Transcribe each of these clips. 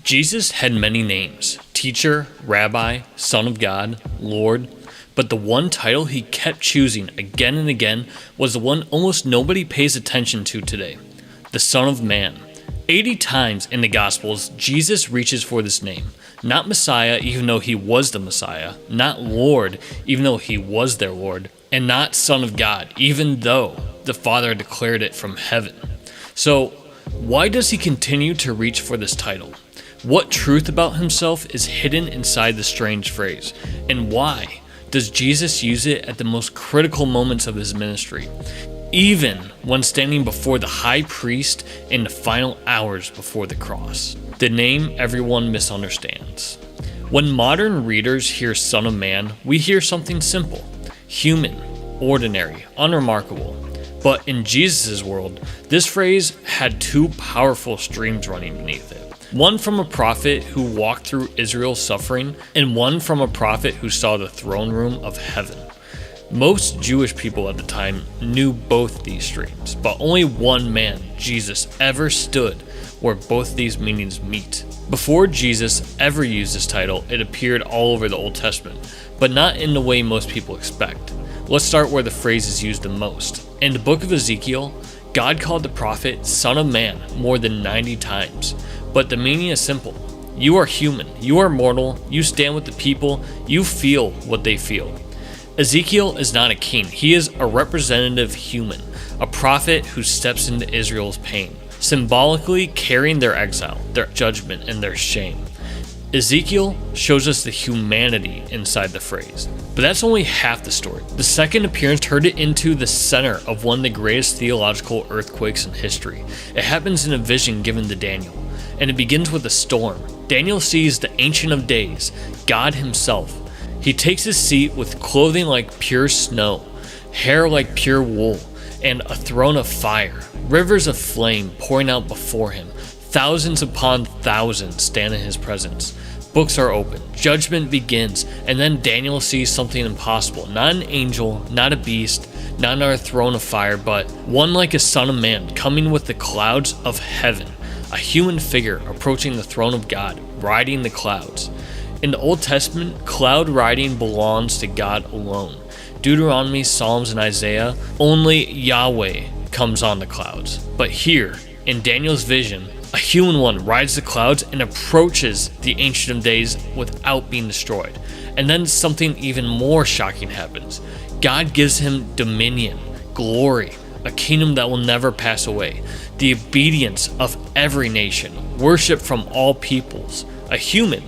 Jesus had many names: teacher, rabbi, son of God, Lord, but the one title he kept choosing again and again was the one almost nobody pays attention to today: the Son of Man. 80 times in the Gospels, Jesus reaches for this name. Not Messiah, even though he was the Messiah. Not Lord, even though he was their Lord. And not Son of God, even though the Father declared it from heaven. So, why does he continue to reach for this title? What truth about himself is hidden inside the strange phrase? And why does Jesus use it at the most critical moments of his ministry, even when standing before the high priest in the final hours before the cross? The name everyone misunderstands. When modern readers hear Son of Man, we hear something simple: human, ordinary, unremarkable. But in Jesus' world, this phrase had two powerful streams running beneath it. One from a prophet who walked through Israel's suffering, and one from a prophet who saw the throne room of heaven. Most Jewish people at the time knew both these streams, but only one man, Jesus, ever stood where both these meanings meet. Before Jesus ever used this title, it appeared all over the Old Testament, but not in the way most people expect. Let's start where the phrase is used the most. In the book of Ezekiel, God called the prophet Son of Man more than 90 times, but the meaning is simple. You are human, you are mortal, you stand with the people, you feel what they feel. Ezekiel is not a king, he is a representative human, a prophet who steps into Israel's pain, symbolically carrying their exile, their judgment, and their shame. Ezekiel shows us the humanity inside the phrase. But that's only half the story. The second appearance turned it into the center of one of the greatest theological earthquakes in history. It happens in a vision given to Daniel, and it begins with a storm. Daniel sees the Ancient of Days, God himself. He takes his seat with clothing like pure snow, hair like pure wool, and a throne of fire, rivers of flame pouring out before him. Thousands upon thousands stand in his presence. Books are opened, judgment begins, and then Daniel sees something impossible. Not an angel, not a beast, not another throne of fire, but one like a son of man coming with the clouds of heaven. A human figure approaching the throne of God, riding the clouds. In the Old Testament, cloud riding belongs to God alone. Deuteronomy, Psalms, and Isaiah, only Yahweh comes on the clouds. But here, in Daniel's vision, a human one rides the clouds and approaches the Ancient of Days without being destroyed. And then something even more shocking happens. God gives him dominion, glory, a kingdom that will never pass away, the obedience of every nation, worship from all peoples, a human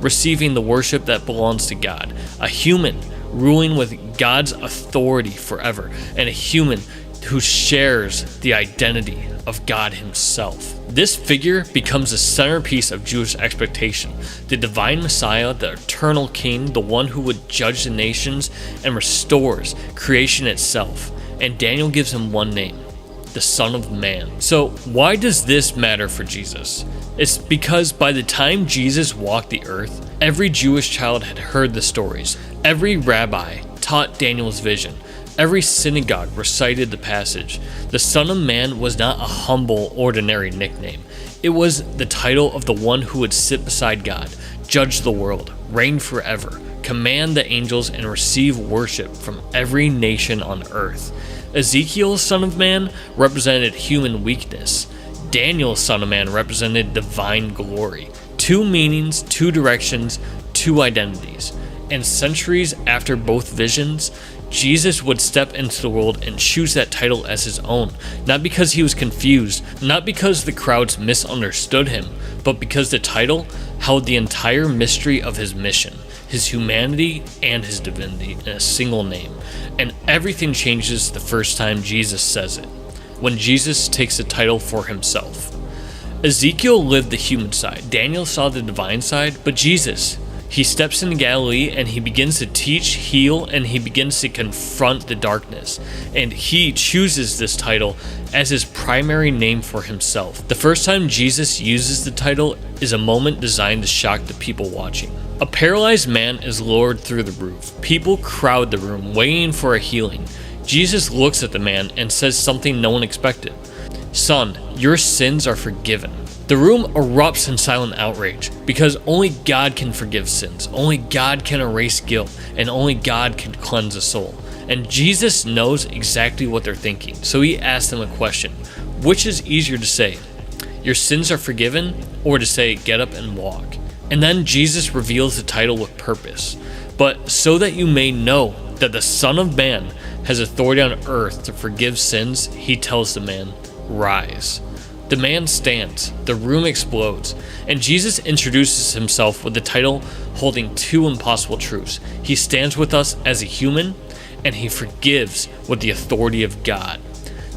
receiving the worship that belongs to God, a human ruling with God's authority forever, and a human who shares the identity of God himself. This figure becomes the centerpiece of Jewish expectation, the divine Messiah, the eternal King, the one who would judge the nations and restores creation itself. And Daniel gives him one name: the Son of Man. So why does this matter for Jesus? It's because by the time Jesus walked the earth, every Jewish child had heard the stories. Every rabbi taught Daniel's vision. Every synagogue recited the passage. The Son of Man was not a humble, ordinary nickname. It was the title of the one who would sit beside God, judge the world, reign forever, command the angels, and receive worship from every nation on earth. Ezekiel's Son of Man represented human weakness. Daniel's Son of Man represented divine glory. Two meanings, two directions, two identities. And centuries after both visions, Jesus would step into the world and choose that title as his own, not because he was confused, not because the crowds misunderstood him, but because the title held the entire mystery of his mission, his humanity and his divinity in a single name. And everything changes the first time Jesus says it, when Jesus takes the title for himself. Ezekiel lived the human side, Daniel saw the divine side, but Jesus, he steps into Galilee and he begins to teach, heal, and he begins to confront the darkness. And he chooses this title as his primary name for himself. The first time Jesus uses the title is a moment designed to shock the people watching. A paralyzed man is lowered through the roof. People crowd the room, waiting for a healing. Jesus looks at the man and says something no one expected. "Son, your sins are forgiven." The room erupts in silent outrage because only God can forgive sins, only God can erase guilt, and only God can cleanse a soul. And Jesus knows exactly what they're thinking, so he asks them a question. Which is easier to say, "Your sins are forgiven," or to say, "Get up and walk"? And then Jesus reveals the title with purpose. "But so that you may know that the Son of Man has authority on earth to forgive sins," he tells the man, "Rise." The man stands, the room explodes, and Jesus introduces himself with the title holding two impossible truths. He stands with us as a human, and he forgives with the authority of God.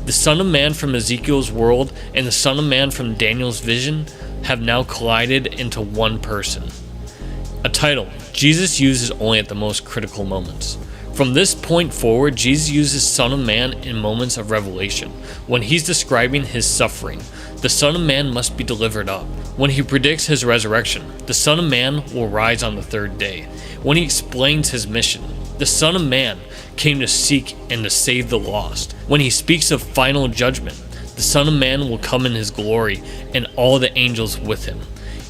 The Son of Man from Ezekiel's world and the Son of Man from Daniel's vision have now collided into one person. A title Jesus uses only at the most critical moments. From this point forward, Jesus uses Son of Man in moments of revelation. When he's describing his suffering, the Son of Man must be delivered up. When he predicts his resurrection, the Son of Man will rise on the third day. When he explains his mission, the Son of Man came to seek and to save the lost. When he speaks of final judgment, the Son of Man will come in his glory and all the angels with him.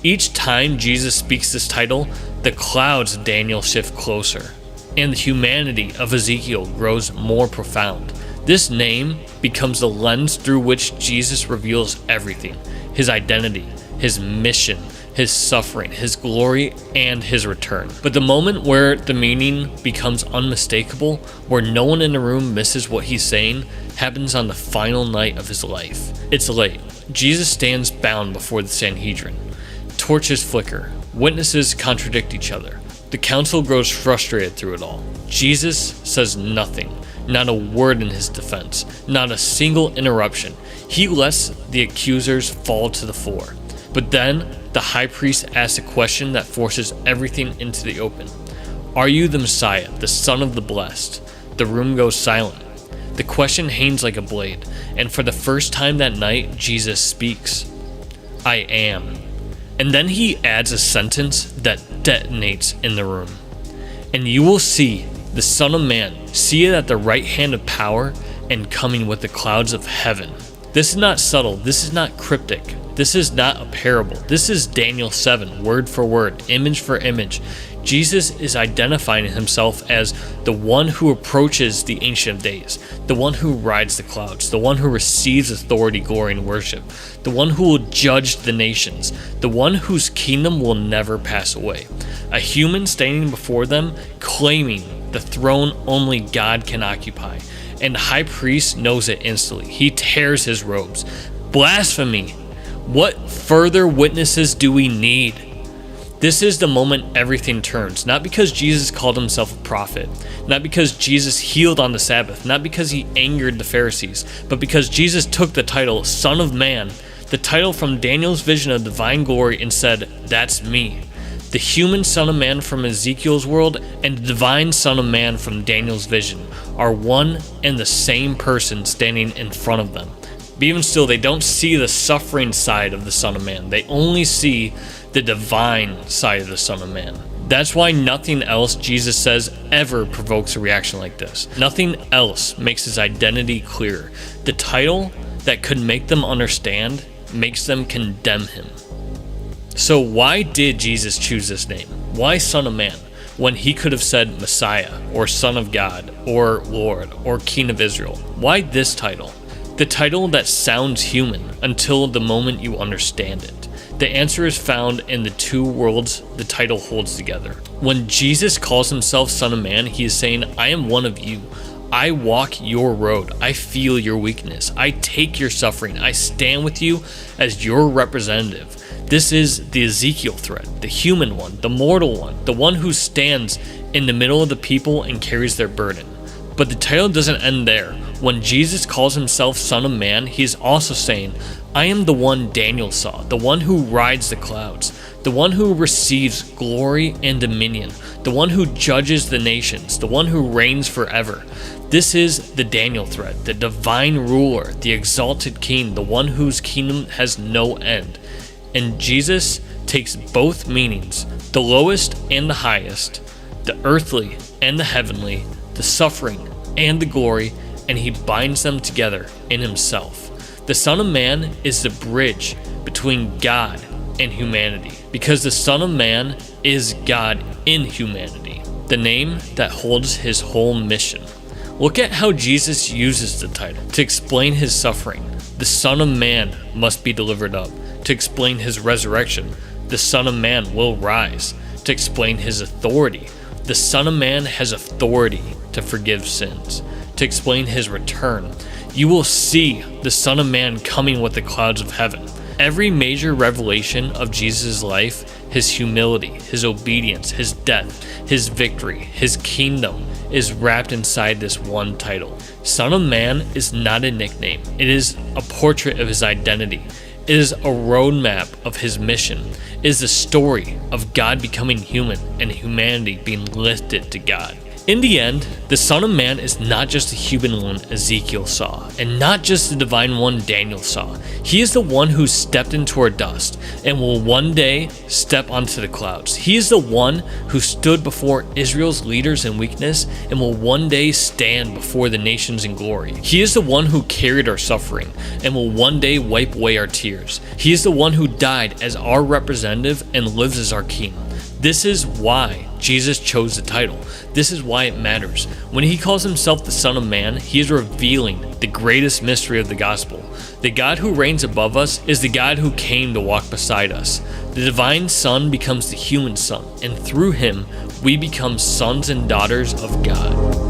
Each time Jesus speaks this title, the clouds of Daniel shift closer, and the humanity of Ezekiel grows more profound. This name becomes the lens through which Jesus reveals everything: his identity, his mission, his suffering, his glory, and his return. But the moment where the meaning becomes unmistakable, where no one in the room misses what he's saying, happens on the final night of his life. It's late. Jesus stands bound before the Sanhedrin. Torches flicker. Witnesses contradict each other. The council grows frustrated through it all. Jesus says nothing, not a word in his defense, not a single interruption. He lets the accusers fall to the floor. But then, the high priest asks a question that forces everything into the open. "Are you the Messiah, the Son of the Blessed?" The room goes silent. The question hangs like a blade, and for the first time that night, Jesus speaks. "I am." And then he adds a sentence that detonates in the room. "And you will see the Son of Man seated at the right hand of power and coming with the clouds of heaven." This is not subtle. This is not cryptic. This is not a parable. This is Daniel 7, word for word, image for image. Jesus is identifying himself as the one who approaches the Ancient of Days, the one who rides the clouds, the one who receives authority, glory, and worship, the one who will judge the nations, the one whose kingdom will never pass away. A human standing before them, claiming the throne only God can occupy. And the high priest knows it instantly. He tears his robes. Blasphemy! What further witnesses do we need? This is the moment everything turns, not because Jesus called himself a prophet, not because Jesus healed on the Sabbath, not because he angered the Pharisees, but because Jesus took the title Son of Man, the title from Daniel's vision of divine glory, and said, "That's me." The human Son of Man from Ezekiel's world and the divine Son of Man from Daniel's vision are one and the same person standing in front of them. But even still, they don't see the suffering side of the Son of Man. They only see the divine side of the Son of Man. That's why nothing else Jesus says ever provokes a reaction like this. Nothing else makes his identity clear. The title that could make them understand makes them condemn him. So why did Jesus choose this name? Why Son of Man, when he could have said Messiah, or Son of God, or Lord, or King of Israel? Why this title? The title that sounds human until the moment you understand it. The answer is found in the two worlds the title holds together. When Jesus calls himself Son of Man, he is saying, "I am one of you. I walk your road. I feel your weakness. I take your suffering. I stand with you as your representative." This is the Ezekiel thread, the human one, the mortal one, the one who stands in the middle of the people and carries their burden. But the title doesn't end there. When Jesus calls himself Son of Man, he is also saying, "I am the one Daniel saw, the one who rides the clouds, the one who receives glory and dominion, the one who judges the nations, the one who reigns forever." This is the Daniel thread, the divine ruler, the exalted king, the one whose kingdom has no end. And Jesus takes both meanings, the lowest and the highest, the earthly and the heavenly, the suffering and the glory, and he binds them together in himself. The Son of Man is the bridge between God and humanity, because the Son of Man is God in humanity, the name that holds his whole mission. Look at how Jesus uses the title to explain his suffering. The Son of Man must be delivered up. To explain his resurrection, the Son of Man will rise. To explain his authority, the Son of Man has authority to forgive sins. To explain his return, you will see the Son of Man coming with the clouds of heaven. Every major revelation of Jesus' life, his humility, his obedience, his death, his victory, his kingdom, is wrapped inside this one title. Son of Man is not a nickname. It is a portrait of his identity. It is a roadmap of his mission. It is the story of God becoming human and humanity being lifted to God. In the end, the Son of Man is not just the human one Ezekiel saw, and not just the divine one Daniel saw. He is the one who stepped into our dust and will one day step onto the clouds. He is the one who stood before Israel's leaders in weakness and will one day stand before the nations in glory. He is the one who carried our suffering and will one day wipe away our tears. He is the one who died as our representative and lives as our king. This is why Jesus chose the title. This is why it matters. When he calls himself the Son of Man, he is revealing the greatest mystery of the gospel. The God who reigns above us is the God who came to walk beside us. The divine Son becomes the human Son, and through him, we become sons and daughters of God.